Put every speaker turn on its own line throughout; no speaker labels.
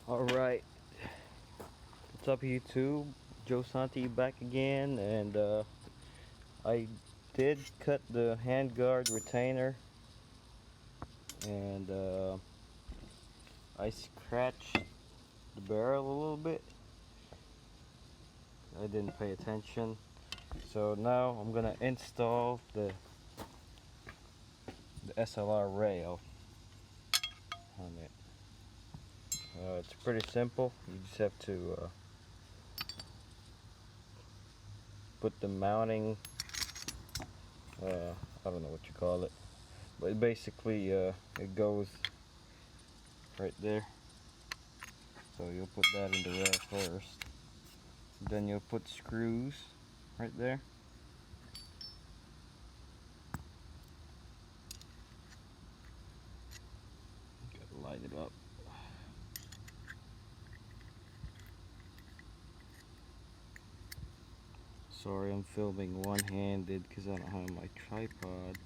Alright, what's up YouTube? Joe Santi back again, and I did cut the handguard retainer, and I scratched the barrel a little bit. I didn't pay attention, so now I'm gonna install the SLR rail on it. It's pretty simple. You just have to put the mounting, I don't know what you call it, but basically it goes right there. So you'll put that in the rail first, then you'll put screws right there. Gotta line it up. Sorry, I'm filming one-handed because I don't have my tripod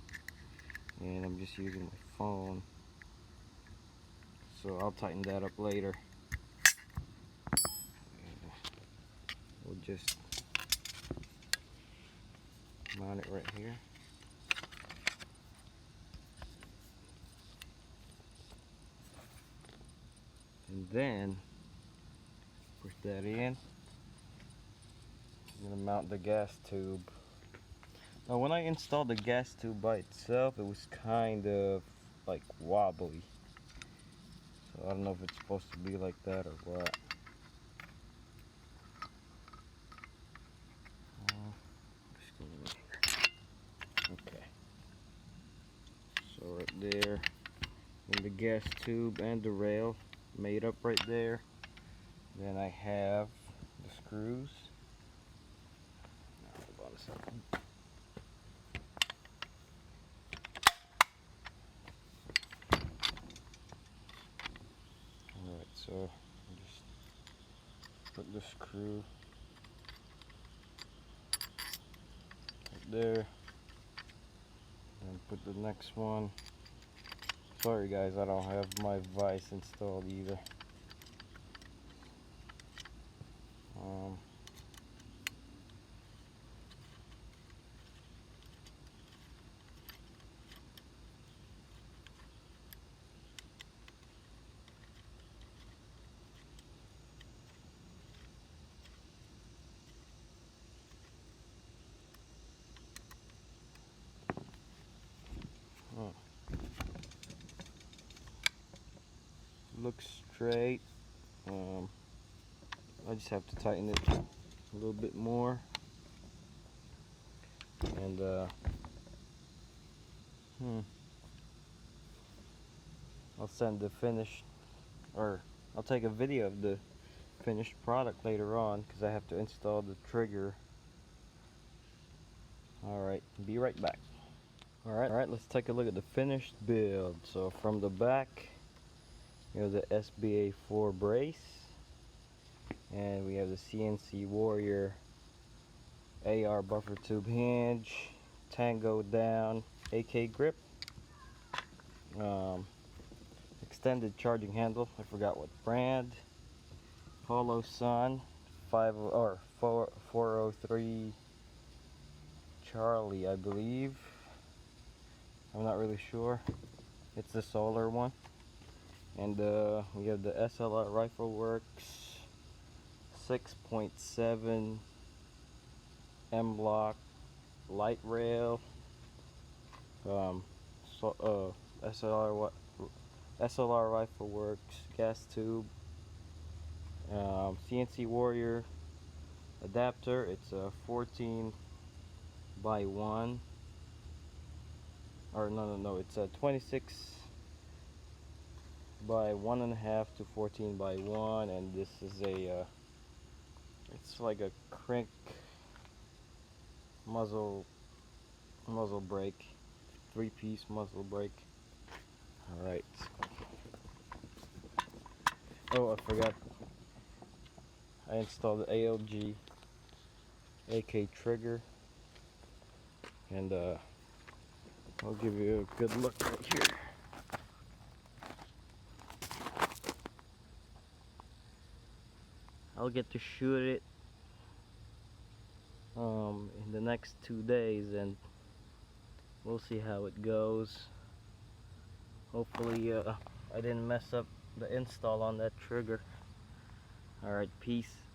and I'm just using my phone, so I'll tighten that up later. We'll just mount it right here. And then push that in. I'm gonna mount the gas tube. Now when I installed the gas tube by itself, it was kind of like wobbly. So I don't know if it's supposed to be like that or what. Okay. So right there, in the gas tube and the rail made up right there. Then I have the screws. Now, hold on a second. Alright, so just put the screw right there. And put the next one. Sorry guys, I don't have my vise installed either. Looks straight. I just have to tighten it a little bit more, and I'll send the finished, or I'll take a video of the finished product later on because I have to install the trigger. Alright, be right back. Alright, let's take a look at the finished build. So from the back, you have the SBA4 brace, and we have the CNC Warrior AR buffer tube hinge, Tango down, AK grip, extended charging handle, I forgot what brand, Polo Sun 403 Charlie, I believe. I'm not really sure. It's the solar one. And we have the SLR Rifleworks 6.7 M-LOK light rail. SLR Rifleworks gas tube. CNC Warrior adapter. It's a 14 by 1, or no, it's a 26 by 1.5 to 14 by 1, and this is a it's like a crank muzzle brake, 3-piece muzzle brake. Alright. Oh, I forgot, I installed the ALG AK trigger, and I'll give you a good look right here. I'll get to shoot it in the next 2 days, and we'll see how it goes. Hopefully I didn't mess up the install on that trigger. Alright, peace.